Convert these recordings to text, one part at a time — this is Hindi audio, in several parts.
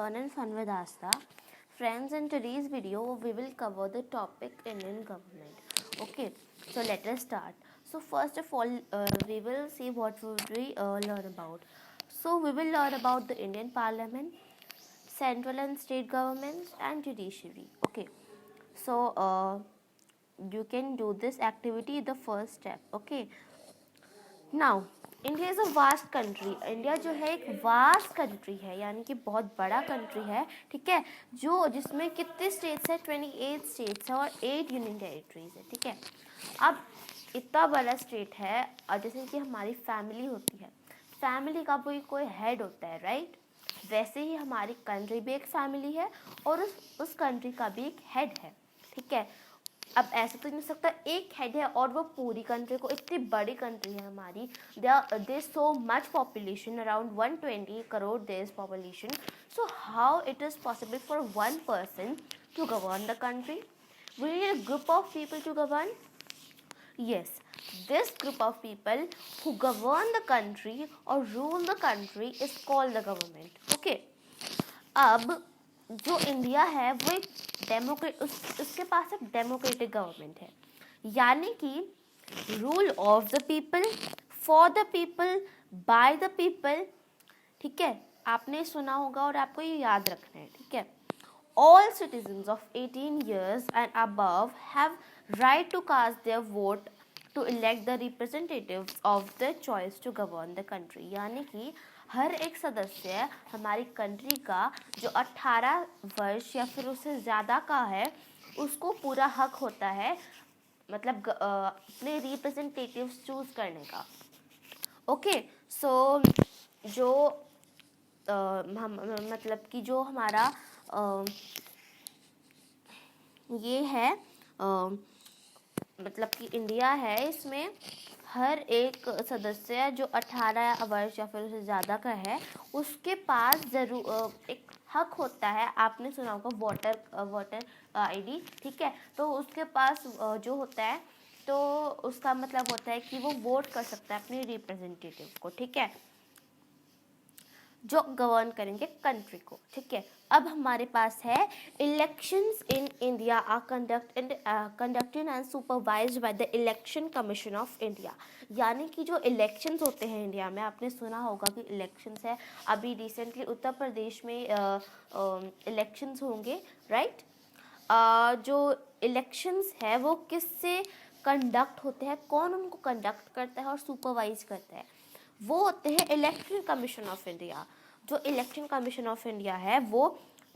Learn and Fun with Asta. Friends, in today's video, we will cover the topic Indian government. Okay, so let us start. So first of all, we will see what would we learn about. So we will learn about the Indian Parliament, central and state governments, and judiciary. Okay, so you can do this activity the first step. Okay, now India is a vast country. India जो है एक वास्ट कंट्री है, यानी कि बहुत बड़ा कंट्री है. ठीक है, जो जिसमें कितने स्टेट्स है, 28 स्टेट्स है और 8 यूनियन टेरिटरीज है. ठीक है, अब इतना बड़ा स्टेट है और जैसे कि हमारी फैमिली होती है, फैमिली का कोई हेड होता है, राइट. वैसे ही हमारी कंट्री भी एक फैमिली है और उस कंट्री का भी एक हेड है. ठीक है, अब ऐसा तो नहीं सकता एक हेड है और वो पूरी कंट्री को, इतनी बड़ी कंट्री है हमारी, there so much population, around 120 crore there is population. So how it is possible for one person to govern the country? We need a group of people to govern. Yes, this group of people who govern the country or rule the country is called the government. Okay. अब जो इंडिया है वो एक उसके पास एक डेमोक्रेटिक गवर्नमेंट है, यानी कि rule of the people, for the people, by the people. ठीक है, आपने सुना होगा और आपको ये याद रखना है. ठीक है, all citizens of 18 years and above have right to cast their vote to elect the representatives of their choice to govern the country. यानी कि हर एक सदस्य हमारी कंट्री का जो 18 वर्ष या फिर उससे ज़्यादा का है, उसको पूरा हक होता है, मतलब अपने रिप्रेजेंटेटिव्स चूज़ करने का. ओके, सो जो मतलब कि जो हमारा ये है, मतलब कि इंडिया है, इसमें हर एक सदस्य जो 18 वर्ष या फिर उससे ज़्यादा का है, उसके पास ज़रूर एक हक होता है. आपने सुना होगा वोटर आईडी. ठीक है, तो उसके पास जो होता है, तो उसका मतलब होता है कि वो वोट कर सकता है अपने रिप्रेजेंटेटिव को. ठीक है, जो गवर्न करेंगे कंट्री को. ठीक है, अब हमारे पास है elections in India are conducted and supervised by the election commission of India. यानी कि जो इलेक्शंस होते हैं इंडिया में, आपने सुना होगा कि इलेक्शंस है. अभी रिसेंटली उत्तर प्रदेश में इलेक्शंस होंगे, राइट. जो इलेक्शंस है वो किससे कंडक्ट होते हैं, कौन उनको कंडक्ट करता है और सुपरवाइज करता है? वो होते हैं इलेक्शन कमीशन ऑफ इंडिया. जो इलेक्शन कमीशन ऑफ इंडिया है वो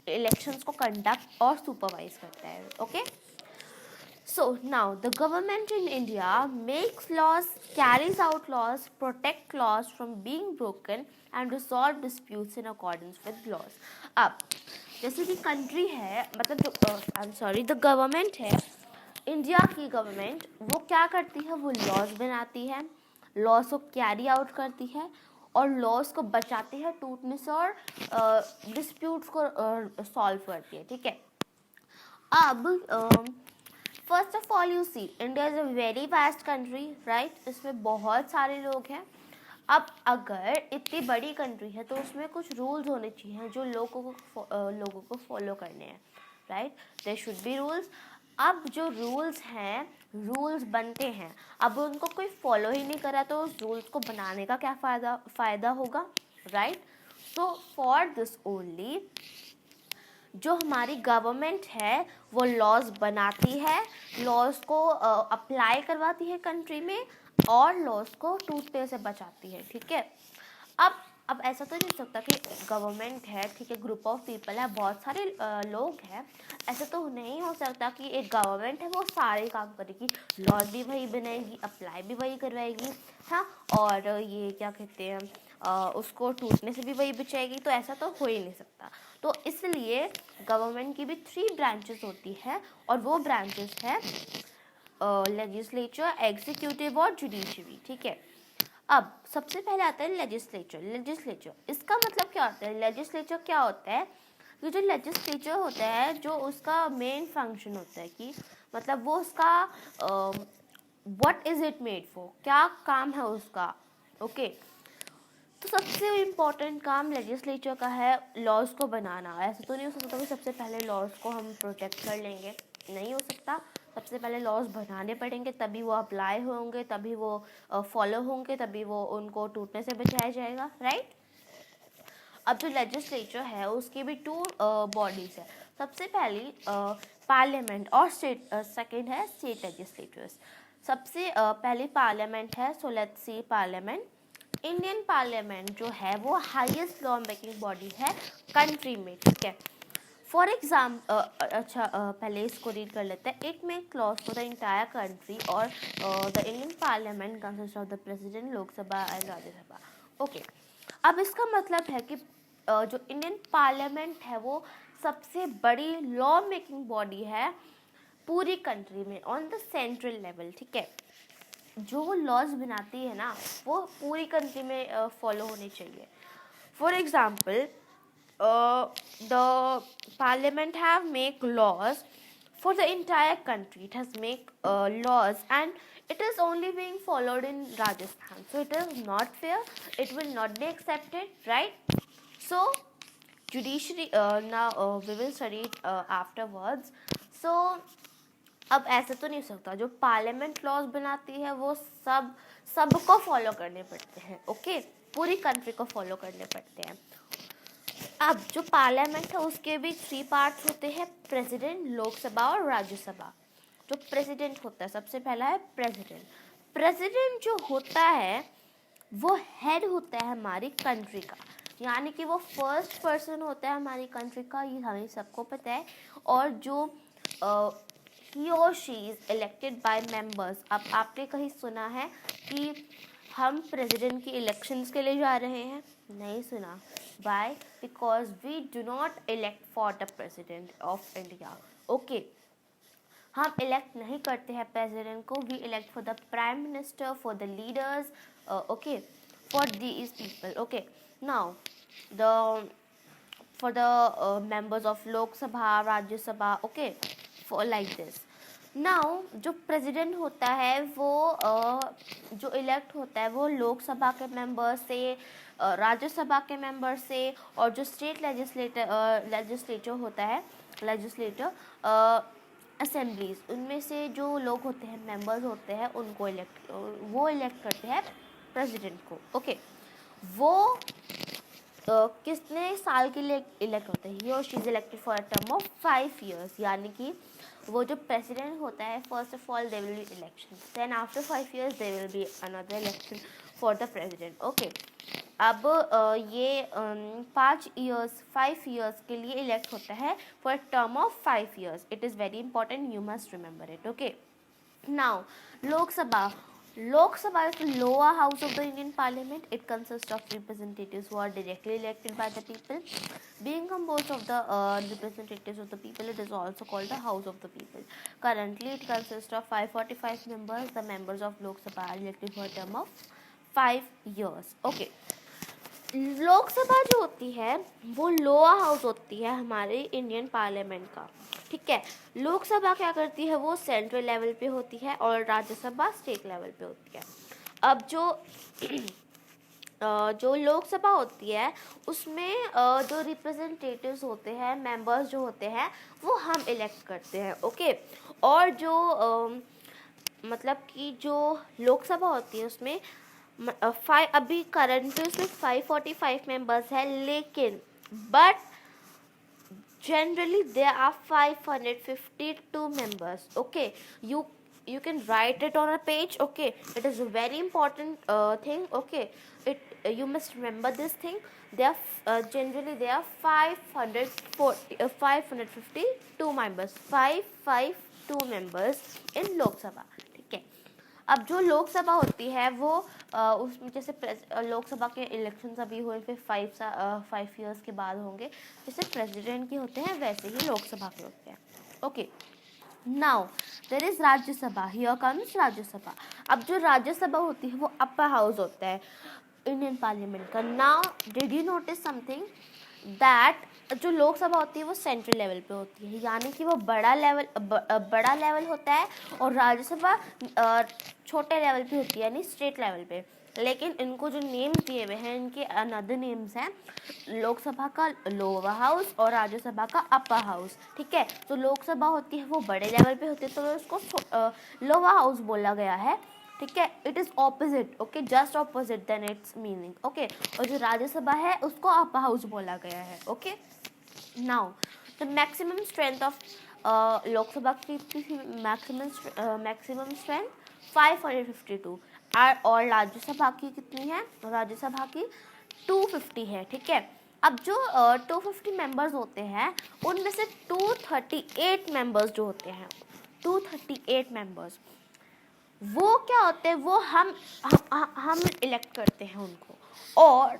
इलेक्शंस को कंडक्ट और सुपरवाइज करता है. Okay, so now the government in India makes laws, carries out laws, protect laws from being broken and resolve disputes in accordance with laws. अब जैसे कि कंट्री है, मतलब जो द गवर्नमेंट है, इंडिया की गवर्नमेंट, वो क्या करती है, वो लॉज बनाती है, लॉज को कैरी आउट करती है और लॉज को बचाती है टूटने से और डिस्प्यूट्स को सॉल्व करती है. ठीक है, अब first of all you see India is a very vast country, right. इसमें बहुत सारे लोग हैं. अब अगर इतनी बड़ी कंट्री है तो उसमें कुछ रूल्स होने चाहिए जो लोगों को फॉलो करने हैं, right. There should be rules. अब जो रूल्स हैं, रूल्स बनते हैं, अब उनको कोई फॉलो ही नहीं करा तो उस रूल्स को बनाने का क्या फ़ायदा होगा, right. So for this only जो हमारी गवर्नमेंट है वो लॉज बनाती है, लॉज को अप्लाई करवाती है कंट्री में और लॉज को टूटने से बचाती है. ठीक है, अब ऐसा तो नहीं सकता कि गवर्नमेंट है, ठीक है, ग्रुप ऑफ पीपल है, बहुत सारे लोग हैं, ऐसा तो नहीं हो सकता कि एक गवर्नमेंट है वो सारे काम करेगी, लॉज भी वही बनाएगी, अप्लाई भी वही करवाएगी, हाँ, और ये क्या कहते हैं, उसको टूटने से भी वही बचाएगी. तो ऐसा तो हो ही नहीं सकता. तो इसलिए गवर्नमेंट की भी 3 ब्रांचेस होती है और वो ब्रांचेस है लेजिस्लेचर, एग्जीक्यूटिव और जुडिशरी. ठीक है, अब सबसे पहले आता है लेजिस्लेचर. इसका मतलब क्या होता है? लेजिस्लेचर क्या होता है? ये जो लेजिस्लेचर होता है, जो उसका मेन फंक्शन होता है कि मतलब वो उसका what is it made for, क्या काम है उसका. ओके, तो सबसे इम्पोर्टेंट काम लेजिस्लेचर का है लॉज को बनाना। ऐसा तो नहीं हो सकता कि सबसे पहले लॉज को हम प्रोटेक्ट कर लेंगे, नहीं हो सकता। सबसे पहले लॉज बनाने पड़ेंगे, तभी वो अप्लाई होंगे, तभी वो फॉलो होंगे, तभी वो उनको टूटने से बचाया जाएगा, राइट। अब जो लेजिस्लेचर है उसकी भी टू बॉडीज है। सबसे पहली पार्लियामेंट और स्टेट, सेकेंड है स्टेट लेजिस्लेचर्स। सबसे पहली पार्लियामेंट है, so let's see parliament. Indian parliament जो है वो हाईएस्ट लॉ मेकिंग बॉडी है कंट्री में, ठीक है। फॉर अच्छा पहले इसको रीड कर लेते हैं। It make laws for the entire country और the Indian parliament consist of the president, Lok Sabha and Rajya Sabha. Okay, अब इसका मतलब है कि जो इंडियन पार्लियामेंट है वो सबसे बड़ी लॉ मेकिंग बॉडी है पूरी कंट्री में, ऑन द सेंट्रल लेवल, ठीक है। जो वो लॉज बनाती है ना वो पूरी कंट्री में फॉलो होने चाहिए। For example, the parliament have make laws for the entire country. It has make laws and it is only being followed in Rajasthan, so it is not fair, it will not be accepted, right? So judiciary, now we will study it afterwards. So अब ऐसा तो नहीं हो सकता, जो पार्लियामेंट लॉज बनाती है वो सबको फॉलो करने पड़ते हैं, ओके, पूरी कंट्री को फॉलो करने पड़ते हैं। अब जो पार्लियामेंट है उसके भी 3 पार्ट्स होते हैं, प्रेसिडेंट, लोकसभा और राज्यसभा। जो प्रेसिडेंट होता है, सबसे पहला है प्रेसिडेंट। प्रेसिडेंट जो होता है वो हेड होता है हमारी कंट्री का, यानी कि वो फर्स्ट पर्सन होता है हमारी कंट्री का, ये हमें सबको पता है। और जो ही or she is elected by members. अब आपने कहीं सुना है कि हम प्रेसिडेंट की इलेक्शंस के लिए जा रहे हैं? नहीं सुना। Why? Because we do not elect for the president of India. Okay. हम इलेक्ट नहीं करते हैं प्रेसिडेंट को, we elect for the prime minister, for the leaders, okay, for these people, okay. Now the for the members of Lok Sabha, Rajya Sabha, okay, for like this. Now जो प्रेसिडेंट होता है वो जो इलेक्ट होता है वो लोकसभा के मेंबर से, राज्यसभा के मेंबर से, और जो स्टेट लेजिस्लेटर होता है, लेजिस्लेटर असेंबलीज, उनमें से जो लोग होते हैं, मेंबर्स होते हैं, उनको वो इलेक्ट करते हैं प्रेसिडेंट को, ओके। वो कितने साल के लिए इलेक्ट होते हैं? He or she is elected for a term of 5 years, यानी कि वो जो प्रेसिडेंट होता है, first of all they will be election, then after 5 years they will be another election for the president, okay. अब ये 5 years के लिए इलेक्ट होता है for term of 5 years। It is very important, you must remember it, okay. Now Lok Sabha is the lower house of the Indian Parliament. It consists of representatives who are directly elected by the people. Being composed of the representatives of the people, it is also called the House of the People. Currently, it consists of 545 members. The members of Lok Sabha are elected for a term of 5 years. Okay. Lok Sabha जो होती है वो लोअर हाउस होती है हमारे इंडियन पार्लियामेंट का, ठीक है। लोकसभा क्या करती है, वो सेंट्रल लेवल पे होती है और राज्यसभा स्टेट लेवल पे होती है। अब जो लोकसभा होती है उसमें जो रिप्रेजेंटेटिव्स होते हैं, मेंबर्स जो होते हैं, वो हम इलेक्ट करते हैं, ओके। और जो मतलब कि जो लोकसभा होती है उसमें अभी करंट उसमें 545 मेंबर्स है, लेकिन but generally there are 552 members, okay. You can write it on a page, okay. It is a very important thing, okay. You must remember this thing. There are generally there are 552 members, 552 members in Lok Sabha, ठीक है। अब जो लोकसभा होती है वो उसमें जैसे लोकसभा के इलेक्शंस अभी हुए, फिर 5 years के बाद होंगे। जैसे प्रेसिडेंट के होते हैं वैसे ही लोकसभा के होते हैं, okay. Now there is Rajya Sabha, here comes Rajya Sabha. अब जो राज्यसभा होती है वो अपर हाउस होता है इंडियन पार्लियामेंट का। Now did you notice something that जो लोकसभा होती है वो सेंट्रल लेवल पे होती है, यानी कि वो बड़ा लेवल होता है, और राज्यसभा छोटे लेवल पे होती है, यानी स्टेट लेवल पे। लेकिन इनको जो नेम्स दिए हुए हैं इनके अनदर नेम्स हैं, लोकसभा का लोअर हाउस और राज्यसभा का अपर हाउस। ठीक है, तो लोकसभा होती है वो बड़े लेवल पे होती है, तो उसको लोअर हाउस बोला गया है। ठीक है, it is opposite, okay, just opposite then its meaning, okay. और जो राज्यसभा है उसको अपर हाउस बोला गया है, okay. Now the maximum strength of Lok Sabha की मैक्सिमम स्ट्रेंथ 552 और राज्यसभा की कितनी है, राज्यसभा की 250 है। ठीक है, अब जो 250 मेंबर्स होते हैं उनमें से 238 मेंबर्स जो होते हैं, 238 मेंबर्स वो क्या होते हैं, वो हम इलेक्ट करते हैं उनको। और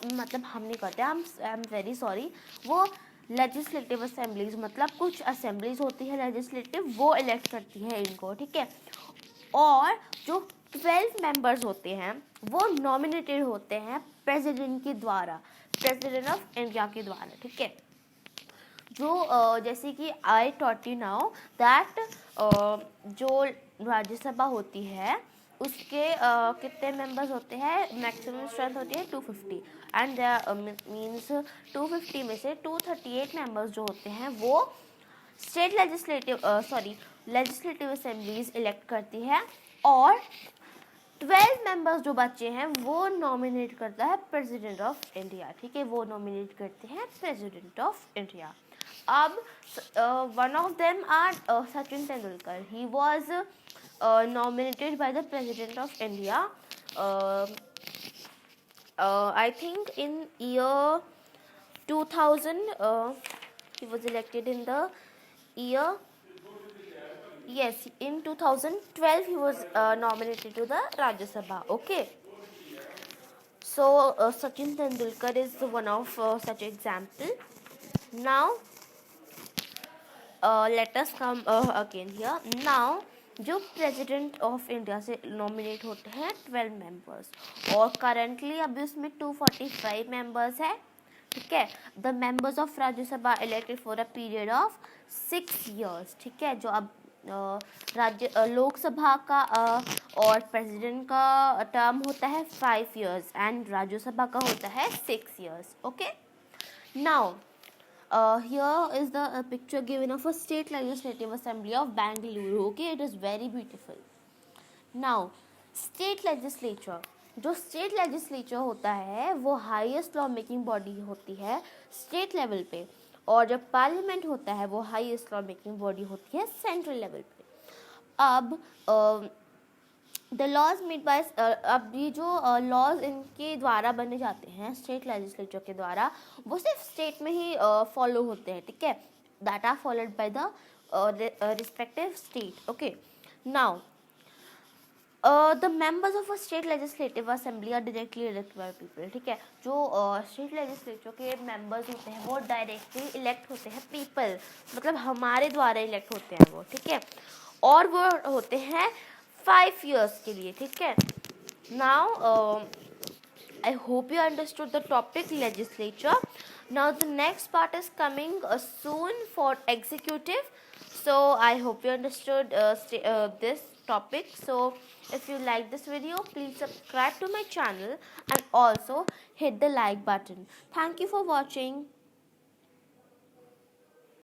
मतलब हम नहीं करते, आई एम वेरी सॉरी, वो लेजिस्लेटिव असेंबलीज, मतलब कुछ असेंबलीज होती है लेजिस्लेटिव, वो इलेक्ट करती है इनको। ठीक है, और जो 12 मेंबर्स होते हैं वो नॉमिनेटेड होते हैं प्रेसिडेंट के द्वारा, प्रेसिडेंट ऑफ इंडिया के द्वारा। ठीक है, जो जैसे कि I taught you now that जो राज्यसभा होती है उसके कितने मेंबर्स होते हैं, मैक्सिमम स्ट्रेंथ होती है 250 एंड मीन्स 250 में से 238 मेंबर्स जो होते हैं वो स्टेट लेजिस्लेटिव असेंबलीज इलेक्ट करती है, और 12 मेंबर्स जो बच्चे हैं वो नॉमिनेट करता है प्रेसिडेंट ऑफ इंडिया। ठीक है, वो नॉमिनेट करते हैं प्रेसिडेंट ऑफ इंडिया। अब one of them are Sachin Tendulkar, he was nominated by the President of India, I think in year 2000, he was elected in the year, yes, in 2012 he was nominated to the Rajya Sabha, okay. So Sachin Tendulkar is one of such example. Now let us come again here. Now जो प्रेसिडेंट ऑफ इंडिया से नॉमिनेट होते हैं 12 मेंबर्स, और करंटली अभी उसमें 245 मेंबर्स है। ठीक है, the members of Rajya Sabha elected for a period of 6 years। ठीक है, जो अब लोकसभा का और प्रेसिडेंट का टर्म होता है 5 years एंड राज्यसभा का होता है 6 years, okay. Now here is the picture given of a state legislative assembly of Bangalore, okay, it is very beautiful. Now state legislature, जो स्टेट लेजिस्लेचर होता है वो हाईएस्ट लॉ मेकिंग बॉडी होती है स्टेट लेवल पे, और जब पार्लियामेंट होता है वो हाईएस्ट लॉ मेकिंग बॉडी होती है सेंट्रल लेवल पे। अब द लॉज मेड बाय, अब ये जो लॉज इनके द्वारा बने जाते हैं स्टेट लेजिस्लेचर के द्वारा, वो सिर्फ स्टेट में ही फॉलो होते हैं। ठीक है, that are followed by the respective state, okay. Now the members of a state legislative assembly are directly elected by people. ठीक है, जो स्टेट लेजिस्लेचर के मेंबर्स होते हैं वो डायरेक्टली इलेक्ट होते हैं पीपल, मतलब हमारे द्वारा इलेक्ट होते हैं वो। ठीक है, और वो होते हैं 5 years के लिए। ठीक है, now I hope you understood the topic legislature. Now the next part is coming soon for executive, so I hope you understood this topic. So if you like this video, please subscribe to my channel and also hit the like button. Thank you for watching.